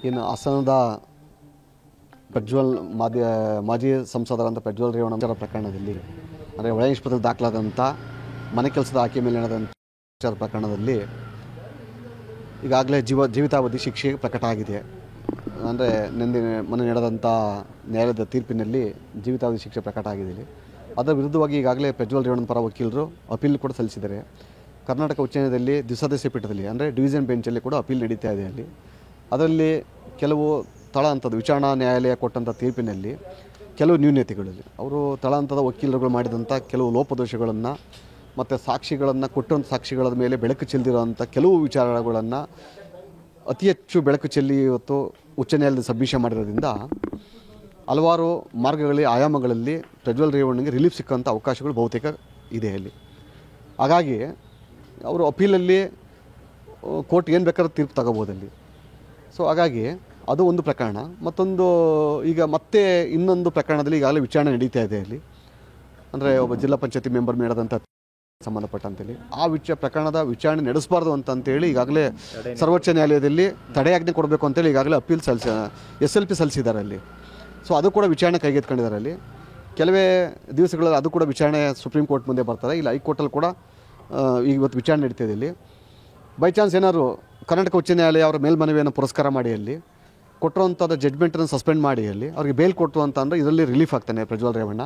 ಏನು ಹಾಸನದ ಪ್ರಜ್ವಲ್ ಮಾಜಿ ಸಂಸದರಂಥ ಪ್ರಜ್ವಲ್ ರೇವಣ್ಣ ಪ್ರಕರಣದಲ್ಲಿ ಅಂದರೆ ಒಳನಿಷ್ಪದಲ್ಲಿ ದಾಖಲಾದಂಥ ಮನೆ ಕೆಲಸದ ಆಕೆ ಮೇಲೆ ನಡೆದಂಥ ಪ್ರಕರಣದಲ್ಲಿ ಈಗಾಗಲೇ ಜೀವಿತಾವಧಿ ಶಿಕ್ಷೆ ಪ್ರಕಟ ಆಗಿದೆ. ಅಂದರೆ ಮೊನ್ನೆ ನಡೆದಂಥ ನ್ಯಾಯಾಲಯದ ತೀರ್ಪಿನಲ್ಲಿ ಜೀವಿತಾವಧಿ ಶಿಕ್ಷೆ ಪ್ರಕಟ ಆಗಿದೆ. ಅದರ ವಿರುದ್ಧವಾಗಿ ಈಗಾಗಲೇ ಪ್ರಜ್ವಲ್ ರೇವಣ್ಣನ ಪರ ವಕೀಲರು ಅಪೀಲ್ ಕೂಡ ಸಲ್ಲಿಸಿದ್ದಾರೆ. ಕರ್ನಾಟಕ ಉಚ್ಚ ನ್ಯಾಯಾಲಯದಲ್ಲಿ ದ್ವಿಸದಸ್ಯ ಪೀಠದಲ್ಲಿ ಅಂದರೆ ಡಿವಿಷನ್ ಬೆಂಚಲ್ಲಿ ಕೂಡ ಅಪೀಲ್ ನಡೀತಾ ಇದೆ. ಅದರಲ್ಲಿ ಕೆಲವು ತಳ ಹಂತದ ವಿಚಾರಣಾ ನ್ಯಾಯಾಲಯ ಕೊಟ್ಟಂಥ ತೀರ್ಪಿನಲ್ಲಿ ಕೆಲವು ನ್ಯೂನತೆಗಳಲ್ಲಿ ಅವರು ತಳ ಹಂತದ ವಕೀಲರುಗಳು ಮಾಡಿದಂಥ ಕೆಲವು ಲೋಪದೋಷಗಳನ್ನು ಮತ್ತು ಸಾಕ್ಷಿಗಳನ್ನು ಕೊಟ್ಟಂಥ ಸಾಕ್ಷಿಗಳ ಮೇಲೆ ಬೆಳಕು ಚೆಲ್ಲಿರುವಂಥ ಕೆಲವು ವಿಚಾರಗಳನ್ನು ಅತಿ ಹೆಚ್ಚು ಬೆಳಕು ಚೆಲ್ಲಿ ಇವತ್ತು ಉಚ್ಚ ನ್ಯಾಯಾಲಯದ ಸಬ್ಮಿಷನ್ ಮಾಡಿರೋದ್ರಿಂದ ಹಲವಾರು ಮಾರ್ಗಗಳಲ್ಲಿ ಆಯಾಮಗಳಲ್ಲಿ ಪ್ರಜ್ವಲ್ ರೇವಣ್ಣಗೆ ರಿಲೀಫ್ ಸಿಕ್ಕಂಥ ಅವಕಾಶಗಳು ಬಹುತೇಕ ಇದೆ ಅಲ್ಲಿ. ಹಾಗಾಗಿ ಅವರು ಅಪೀಲಲ್ಲಿ ಕೋರ್ಟ್ ಏನು ಬೇಕಾದ್ರೂ ತೀರ್ಪು ತಗೋಬೋದಲ್ಲಿ. ಸೊ ಹಾಗಾಗಿ ಅದು ಒಂದು ಪ್ರಕರಣ. ಮತ್ತೊಂದು ಈಗ ಮತ್ತೆ ಇನ್ನೊಂದು ಪ್ರಕರಣದಲ್ಲಿ ಈಗಾಗಲೇ ವಿಚಾರಣೆ ನಡೀತಾ ಇದೆ ಅಲ್ಲಿ. ಅಂದರೆ ಒಬ್ಬ ಜಿಲ್ಲಾ ಪಂಚಾಯತಿ ಮೆಂಬರ್ ನಡೆದಂಥ ಸಂಬಂಧಪಟ್ಟಂತೇಳಿ ಆ ಪ್ರಕರಣದ ವಿಚಾರಣೆ ನಡೆಸಬಾರ್ದು ಅಂತೇಳಿ ಈಗಾಗಲೇ ಸರ್ವೋಚ್ಚ ನ್ಯಾಯಾಲಯದಲ್ಲಿ ತಡೆಯಾಜ್ಞೆ ಕೊಡಬೇಕು ಅಂತೇಳಿ ಈಗಾಗಲೇ ಅಪೀಲ್ SLP ಸಲ್ಲಿಸಿದ್ದಾರೆ ಅಲ್ಲಿ. ಸೊ ಅದು ಕೂಡ ವಿಚಾರಣೆ ಕೈಗೆತ್ಕೊಂಡಿದ್ದಾರೆ ಅಲ್ಲಿ. ಕೆಲವೇ ದಿವಸಗಳಲ್ಲಿ ಅದು ಕೂಡ ವಿಚಾರಣೆ ಸುಪ್ರೀಂ ಕೋರ್ಟ್ ಮುಂದೆ ಬರ್ತದೆ. ಇಲ್ಲ ಹೈಕೋರ್ಟಲ್ಲಿ ಕೂಡ ಇವತ್ತು ವಿಚಾರಣೆ ನಡೀತಿದೆ ಇಲ್ಲಿ. ಬೈ ಚಾನ್ಸ್ ಏನಾದ್ರು ಕರ್ನಾಟಕ ಉಚ್ಚ ನ್ಯಾಯಾಲಯ ಅವರ ಮೇಲ್ಮನವಿಯನ್ನು ಪುರಸ್ಕಾರ ಮಾಡಿ ಅಲ್ಲಿ ಕೊಟ್ಟಿರುವಂಥದ್ದು ಜಡ್ಜ್ಮೆಂಟನ್ನು ಸಸ್ಪೆಂಡ್ ಮಾಡಿ ಅಲ್ಲಿ ಅವ್ರಿಗೆ ಬೇಲ್ ಕೊಟ್ಟು ಅಂತಂದರೆ ಇದರಲ್ಲಿ ರಿಲೀಫ್ ಆಗ್ತಾನೆ ಪ್ರಜ್ವಲ್ ರೇವಣ್ಣ.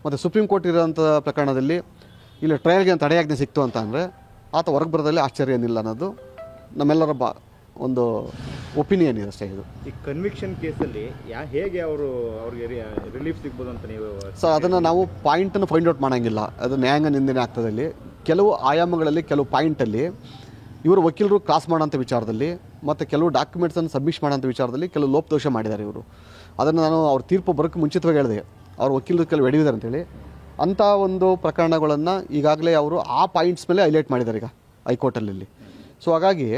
ಮತ್ತು ಸುಪ್ರೀಂ ಕೋರ್ಟ್ ಇರೋಂಥ ಪ್ರಕರಣದಲ್ಲಿ ಇಲ್ಲಿ ಟ್ರಯಲ್ಗೆ ತಡೆಯಾಜ್ಞೆ ಸಿಕ್ತು ಅಂತ ಅಂದರೆ ಆತ ಹೊರಗೆ ಬರೋದಲ್ಲಿ ಆಶ್ಚರ್ಯ ಏನಿಲ್ಲ ಅನ್ನೋದು ನಮ್ಮೆಲ್ಲರ ಒಂದು ಒಪಿನಿಯನ್ ಇದೆ ಅಷ್ಟೇ. ಇದು ಈ ಕನ್ವಿಕ್ಷನ್ ಕೇಸಲ್ಲಿ ಹೇಗೆ ಅವ್ರಿಗೆ ರಿಲೀಫ್ ಸಿಗ್ಬೋದು ಅಂತ ನೀವು ಸರ್ ಅದನ್ನು ನಾವು ಪಾಯಿಂಟನ್ನು ಫೈಂಡ್ ಔಟ್ ಮಾಡೋಂಗಿಲ್ಲ. ಅದು ನ್ಯಾಯಾಂಗ ನಿಂದನೆ ಆಗ್ತದೆ ಅಲ್ಲಿ. ಕೆಲವು ಆಯಾಮಗಳಲ್ಲಿ ಕೆಲವು ಪಾಯಿಂಟಲ್ಲಿ ಇವರು ವಕೀಲರು ಕ್ರಾಸ್ ಮಾಡೋಂಥ ವಿಚಾರದಲ್ಲಿ ಮತ್ತು ಕೆಲವು ಡಾಕ್ಯುಮೆಂಟ್ಸನ್ನು ಸಬ್ಮಿಟ್ ಮಾಡೋಂಥ ವಿಚಾರದಲ್ಲಿ ಕೆಲವು ಲೋಪದೋಷ ಮಾಡಿದ್ದಾರೆ ಇವರು. ಅದನ್ನು ನಾನು ಅವ್ರ ತೀರ್ಪು ಬರೋಕ್ಕೆ ಮುಂಚಿತವಾಗಿ ಹೇಳಿದೆ ಅವ್ರ ವಕೀಲರು ಕೆಲವು ಎಡವಿದ್ದಾರೆ ಅಂತೇಳಿ. ಅಂಥ ಒಂದು ಪ್ರಕರಣಗಳನ್ನು ಈಗಾಗಲೇ ಅವರು ಆ ಪಾಯಿಂಟ್ಸ್ ಮೇಲೆ ಹೈಲೈಟ್ ಮಾಡಿದ್ದಾರೆ ಈಗ ಹೈಕೋರ್ಟಲ್ಲಿ. ಸೊ ಹಾಗಾಗಿ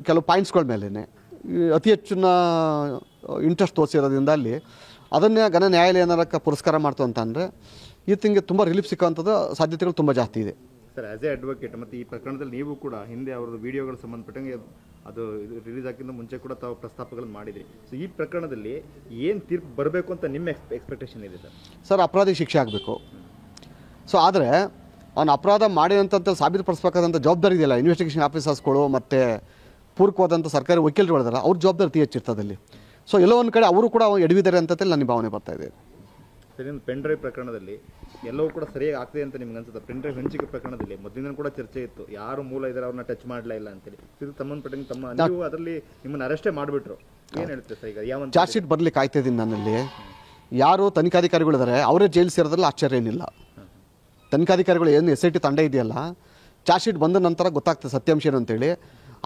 ಕೆಲವು ಪಾಯಿಂಟ್ಸ್ಗಳ ಮೇಲೇ ಅತಿ ಹೆಚ್ಚಿನ ಇಂಟ್ರೆಸ್ಟ್ ತೋರಿಸಿರೋದ್ರಿಂದ ಅಲ್ಲಿ ಅದನ್ನೇ ಘನ ನ್ಯಾಯಾಲಯ ಏನಾರಕ್ಕೆ ಪುರಸ್ಕಾರ ಮಾಡ್ತು ಅಂತಂದರೆ ಈತನಿಗೆ ತುಂಬ ರಿಲೀಫ್ ಸಿಕ್ಕುವಂಥದ್ದು ಸಾಧ್ಯತೆಗಳು ತುಂಬ ಜಾಸ್ತಿ ಇದೆ. ಸರ್ ಆಸ್ ಎ ಅಡ್ವೊಕೇಟ್ ಮತ್ತು ಈ ಪ್ರಕರಣದಲ್ಲಿ ನೀವು ಕೂಡ ಹಿಂದೆ ಅವ್ರದ್ದು ವಿಡಿಯೋಗಳು ಸಂಬಂಧಪಟ್ಟಂಗೆ ಅದು ರಿಲೀಸ್ ಆಗಿಂದ ಮುಂಚೆ ಕೂಡ ತಾವು ಪ್ರಸ್ತಾಪಗಳನ್ನು ಮಾಡಿದ್ರಿ. ಸೊ ಈ ಪ್ರಕರಣದಲ್ಲಿ ಏನು ತೀರ್ಪು ಬರಬೇಕು ಅಂತ ನಿಮ್ಮ ಎಕ್ಸ್ಪೆಕ್ಟೇಷನ್ ಇದೆ ಸರ್? ಅಪರಾಧಿ ಶಿಕ್ಷೆ ಆಗಬೇಕು. ಸೊ ಆದರೆ ಅವನು ಅಪರಾಧ ಮಾಡಿದಂಥ ಸಾಬೀತುಪಡಿಸಬೇಕಾದಂಥ ಜವಾಬ್ದಾರಿ ಇದೆಯಲ್ಲ ಇನ್ವೆಸ್ಟಿಗೇಷನ್ ಆಫೀಸರ್ಸ್ಗಳು ಮತ್ತು ಪೂರಕವಾದಂಥ ಸರ್ಕಾರಿ ವಕೀಲರುಗಳಿದಾರೆ ಅವ್ರ ಜವಾಬ್ದಾರಿ ಅತಿ ಹೆಚ್ಚಿರ್ತದಲ್ಲಿ. ಸೊ ಎಲ್ಲೋ ಒಂದು ಕಡೆ ಅವರು ಕೂಡ ಎಡವಿದ್ದಾರೆ ಅಂತೇಳಿ ನನ್ನ ಭಾವನೆ ಬರ್ತಾ ಇದೆ. ಸರಿ, ಪೆನ್ ಡ್ರೈವ್ ಪ್ರಕರಣದಲ್ಲಿ ಎಲ್ಲವೂ ಕೂಡ ಸರಿಯಾಗಿ ಆಗ್ತದೆ ಅಂತ ನಿಮ್ಗೆ ಅನ್ಸುತ್ತೆ? ಪೆನ್ ಡ್ರೈವ್ ಹಂಚಿಕೆ ಪ್ರಕರಣದಲ್ಲಿ ಮೊದಲಿನ ಕೂಡ ಚರ್ಚೆ ಇತ್ತು, ಯಾರು ಮೂಲ ಇದ್ದಾರೆ ಅವ್ರನ್ನ ಟಚ್ ಮಾಡಲೇ ಇಲ್ಲ ಅಂತೇಳಿ. ಇದು ಸಂಬಂಧಪಟ್ಟಂಗೆ ನೀವು ಅದರಲ್ಲಿ ನಿಮ್ಮನ್ನು ಅರೆಸ್ಟೇ ಮಾಡಿಬಿಟ್ರು. ಏನು ಹೇಳ್ತೀವಿ ಸರ್? ಈಗ ಯಾವ ಚಾರ್ಜ್ ಶೀಟ್ ಬರಲಿಕ್ಕೆ ಕಾಯ್ತಾ ಇದ್ದೀನಿ ನನ್ನಲ್ಲಿ. ಯಾರು ತನಿಖಾಧಿಕಾರಿಗಳಿದ್ದಾರೆ ಅವರೇ ಜೈಲು ಸೇರೋದ್ರಲ್ಲಿ ಆಶ್ಚರ್ಯ ಏನಿಲ್ಲ. ತನಿಖಾಧಿಕಾರಿಗಳು ಏನು SIT ತಂಡ ಇದೆಯಲ್ಲ, ಚಾರ್ಜ್ ಶೀಟ್ ಬಂದ ನಂತರ ಗೊತ್ತಾಗ್ತದೆ ಸತ್ಯಾಂಶ ಏನು ಅಂತೇಳಿ.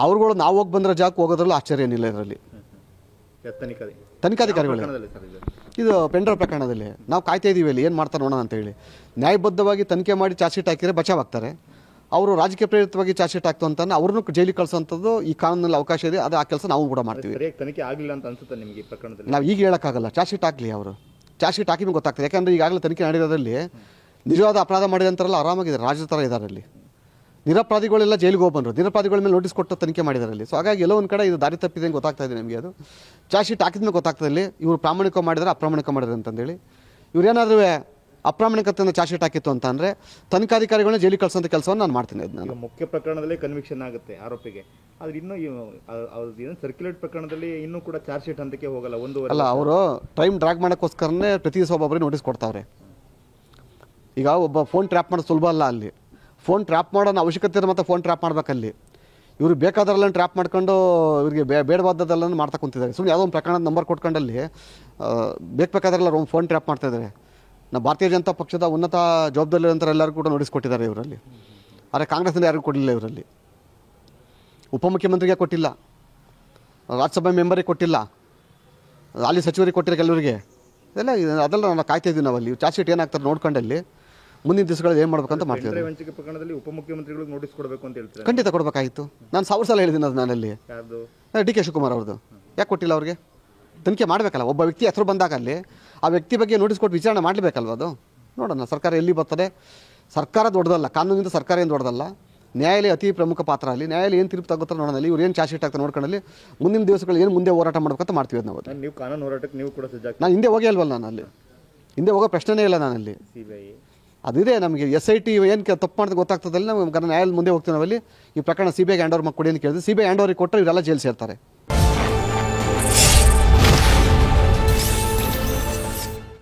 ಅವ್ರುಗಳು ನಾವು ಹೋಗಿ ಬಂದರೆ ಜಾಕ್ ಹೋಗೋದ್ರಲ್ಲೂ ಆಶ್ಚರ್ಯ ಏನಿಲ್ಲ ಇದರಲ್ಲಿ. ತನಿಖಾಧಿಕಾರಿಗಳು ಇದು ಪೆಂಡ್ರೈವ್ ಪ್ರಕರಣದಲ್ಲಿ ನಾವು ಕಾಯ್ತಾ ಇದ್ದೀವಿ ಅಲ್ಲಿ ಏನು ಮಾಡ್ತಾರೆ ನೋಡೋಣ ಅಂತೇಳಿ. ನ್ಯಾಯಬದ್ಧವಾಗಿ ತನಿಖೆ ಮಾಡಿ ಚಾರ್ಜ್ ಶೀಟ್ ಹಾಕಿದರೆ ಬಚಾವ್ ಆಗ್ತಾರೆ. ಅವರು ರಾಜಕೀಯ ಪ್ರೇರಿತವಾಗಿ ಚಾರ್ಜ್ ಶೀಟ್ ಆಗ್ತು ಅಂತ ಅವ್ರನ್ನೂ ಜೈಲಿಗೆ ಕಳಿಸೋಂಥದ್ದು ಈ ಕಾನೂನಲ್ಲಿ ಅವಕಾಶ ಇದೆ. ಅದು ಆ ಕೆಲಸ ನಾವು ಕೂಡ ಮಾಡ್ತೀವಿ. ತನಿಖೆ ಆಗಲಿಲ್ಲ ಅಂತ ಅನ್ಸುತ್ತೆ ನಿಮಗೆ ಈ ಪ್ರಕರಣದಲ್ಲಿ? ನಾವು ಈಗ ಹೇಳೋಕ್ಕಾಗಲ್ಲ. ಚಾರ್ಜ್ ಶೀಟ್ ಹಾಕಲಿ, ಅವರು ಚಾರ್ಜ್ ಶೀಟ್ ಹಾಕಿ ಗೊತ್ತಾಗ್ತದೆ. ಯಾಕಂದರೆ ಈಗಾಗಲೇ ತನಿಖೆ ನಡೆಯೋದ್ರಲ್ಲಿ ನಿಜವಾದ ಅಪರಾಧ ಮಾಡಿದಂತಾರಲ್ಲ ಆರಾಮಾಗಿದೆ, ರಾಜ್ಯದ ಥರ ಇದ್ದಾರೆ ಅಲ್ಲಿ. ನಿರಪರಾಧಿಗಳೆಲ್ಲ ಜೈಲಿಗೆ ಹೋಗಿ ಬಂದರು, ನಿರಪರಾಧಿಗಳ ಮೇಲೆ ನೋಟಿಸ್ ಕೊಟ್ಟು ತನಿಖೆ ಮಾಡಿದ್ದಾರೆ ಅಲ್ಲಿ. ಸೊ ಹಾಗಾಗಿ ಎಲ್ಲೋ ಒಂದು ಕಡೆ ಇದು ದಾರಿ ತಪ್ಪಿದೆ ಗೊತ್ತಾಗ್ತಾ ಇದೆ ನಿಮಗೆ. ಅದು ಚಾರ್ಜ್ ಶೀಟ್ ಹಾಕಿದ್ಮೇಲೆ ಗೊತ್ತಾಗ್ತದೆ ಇಲ್ಲಿ ಇವರು ಪ್ರಾಮಾಣಿಕ ಮಾಡಿದರೆ ಅಪ್ರಾಮಾಣಿಕ ಮಾಡಿದ್ರೆ ಅಂತಂದೇಳಿ. ಇವ್ರೇನಾದ್ರೂ ಅಪ್ರಾಮಾಣಿಕತೆಯಿಂದ ಚಾರ್ಜ್ ಶೀಟ್ ಹಾಕಿತ್ತು ಅಂತಂದರೆ ತನಿಖಾಧಿಕಾರಿಗಳನ್ನ ಜೈಲಿಗೆ ಕಳಿಸೋಂಥ ಕೆಲಸವನ್ನು ನಾನು ಮಾಡ್ತೀನಿ. ಅದನ್ನ ಮುಖ್ಯ ಪ್ರಕರಣದಲ್ಲಿ ಕನ್ವಿಕ್ಷನ್ ಆಗುತ್ತೆ ಆರೋಪಿಗೆ, ಆದರೆ ಇನ್ನೂ ಸರ್ಕ್ಯುಲೇಟ್ ಪ್ರಕರಣದಲ್ಲಿ ಇನ್ನೂ ಕೂಡ ಚಾರ್ಜ್ ಶೀಟ್ ಹಂತಕ್ಕೆ ಹೋಗಲ್ಲ. ಅಲ್ಲ, ಅವರು ಟೈಮ್ ಡ್ರಾಗ್ ಮಾಡೋಕ್ಕೋಸ್ಕರನೇ ಪ್ರತಿ ದಿವಸ ಒಬ್ಬೊಬ್ಬರಿಗೆ ನೋಟಿಸ್ ಕೊಡ್ತಾವ್ರೆ. ಈಗ ಒಬ್ಬ ಫೋನ್ ಟ್ರ್ಯಾಪ್ ಮಾಡೋದು ಸುಲಭ ಅಲ್ಲ ಅಲ್ಲಿ. ಫೋನ್ ಟ್ರ್ಯಾಪ್ ಮಾಡೋಣ ಅವಶ್ಯಕತೆ ಇದೆ, ಮತ್ತು ಫೋನ್ ಟ್ರ್ಯಾಪ್ ಮಾಡ್ಬೇಕಲ್ಲಿ. ಇವರು ಬೇಕಾದ್ರೆಲ್ಲ ಟ್ರ್ಯಾಪ್ ಮಾಡ್ಕೊಂಡು ಇವರಿಗೆ ಬೇಡವಾದದ್ದೆಲ್ಲ ಮಾಡ್ತಾ ಕುಂತಿದ್ದಾರೆ. ಸುಮ್ಮನೆ ಯಾವುದೋ ಒಂದು ಪ್ರಕರಣದ ನಂಬರ್ ಕೊಟ್ಕೊಂಡಲ್ಲಿ ಬೇಕಾದ್ರೆಲ್ಲ ಫೋನ್ ಟ್ರ್ಯಾಪ್ ಮಾಡ್ತಾಯಿದ್ದಾರೆ. ನಾವು ಭಾರತೀಯ ಜನತಾ ಪಕ್ಷದ ಉನ್ನತ ಜವಾಬ್ದಾರಿ ಅಂತ ಎಲ್ಲರಿಗೂ ಕೂಡ ನೋಟಿಸ್ ಕೊಟ್ಟಿದ್ದಾರೆ ಇವರಲ್ಲಿ. ಆದರೆ ಕಾಂಗ್ರೆಸ್ನಿಂದ ಯಾರಿಗೂ ಕೊಡಲಿಲ್ಲ ಇವರಲ್ಲಿ. ಉಪಮುಖ್ಯಮಂತ್ರಿಗೆ ಕೊಟ್ಟಿಲ್ಲ, ರಾಜ್ಯಸಭೆ ಮೆಂಬರಿಗೆ ಕೊಟ್ಟಿಲ್ಲ, ಅಲ್ಲಿ ಸಚಿವರಿಗೆ ಕೊಟ್ಟಿರೋ ಕೆಲವರಿಗೆ ಅದೆಲ್ಲ ನಾವು ಕಾಯ್ತಾ ಇದ್ದೀವಿ. ನಾವಲ್ಲಿ ಚಾರ್ಜ್ ಶೀಟ್ ಏನಾಗ್ತಾರೆ ನೋಡ್ಕೊಂಡಲ್ಲಿ ಮುಂದಿನ ದಿವಸಗಳಲ್ಲಿ ಏನು ಮಾಡ್ಬೇಕಂತ ಮಾಡ್ತೀವಿ. ವಂಚಿಕೆ ಪ್ರಕರಣದಲ್ಲಿ ಉಪಮುಖ್ಯಮಂತ್ರಿಗಳಿಗೆ ನೋಟಿಸ್ ಕೊಡಬೇಕು ಅಂತ ಹೇಳ್ತಾರೆ. ಖಂಡಿತ ಕೊಡಬೇಕಾಗಿತ್ತು. ನಾನು 1000 ಸಲ ಹೇಳಿದ್ದೀನಿ ಅದು. ನಾನಲ್ಲಿ DK ಶಿವಕುಮಾರ್ ಅವ್ರದ್ದು ಯಾಕೆ ಕೊಟ್ಟಿಲ್ಲ? ಅವ್ರಿಗೆ ತನಿಖೆ ಮಾಡಬೇಕಲ್ಲ. ಒಬ್ಬ ವ್ಯಕ್ತಿ ಹೆಸರು ಬಂದಾಗ ಅಲ್ಲಿ ಆ ವ್ಯಕ್ತಿ ಬಗ್ಗೆ ನೋಟಿಸ್ ಕೊಟ್ಟು ವಿಚಾರಣೆ ಮಾಡಲೇಬೇಕಲ್ವ? ಅದು ನೋಡೋಣ ಸರ್ಕಾರ ಎಲ್ಲಿ ಬರ್ತದೆ. ಸರ್ಕಾರ ದೊಡ್ಡದಲ್ಲ, ಕಾನೂನಿಂದ ಸರ್ಕಾರ ಏನು ದೊಡ್ಡದಲ್ಲ. ನ್ಯಾಯಾಲಯ ಅತಿ ಪ್ರಮುಖ ಪಾತ್ರ ಅಲ್ಲಿ. ನ್ಯಾಯಾಲಯ ಏನು ತೀರ್ಪು ತಗೋತಾರೆ ನೋಡೋಣ, ಇವ್ರು ಏನು ಚಾರ್ಜ್ ಶೀಟ್ ಆಗ್ತಾರೆ ನೋಡ್ಕೊಳ್ಳಿ. ಮುಂದಿನ ದಿವಸಗಳು ಏನು ಮುಂದೆ ಹೋರಾಟ ಮಾಡ್ಬೇಕಂತ ಮಾಡ್ತೀವಿ ನಾವು. ನೀವು ಕಾನೂನು ಹೋರಾಟಕ್ಕೆ ನೀವು ಕೂಡ ಸಜ್ಜಾಗ್ತೀವಿ. ನಾನು ಹಿಂದೆ ಹೋಗೇ ಅಲ್ವಲ್ಲ, ನಾನು ಅಲ್ಲಿ ಹಿಂದೆ ಹೋಗೋ ಪ್ರಶ್ನೆನೇ ಇಲ್ಲ. ನಾನಲ್ಲಿ CBI ಅದಿದೆ ನಮಗೆ. SIT ಏನು ತಪ್ಪು ಮಾಡಿದ್ರೆ ಗೊತ್ತಾಗ್ತದಲ್ಲ, ನಾವು ನ್ಯಾಯಾಲಯ ಮುಂದೆ ಹೋಗ್ತೀವಿ ನಾವಲ್ಲಿ. ಈ ಪ್ರಕರಣ CBIಗೆ ಹ್ಯಾಂಡ್ ಓವರ್ ಕೊಡಿ ಅಂತ ಕೇಳಿದ್ರೆ CBI ಹ್ಯಾಂಡ್ ಓವರಿಗೆ ಕೊಟ್ಟರೆ ಇವರೆಲ್ಲ ಜೈಲು ಸೇರ್ತಾರೆ.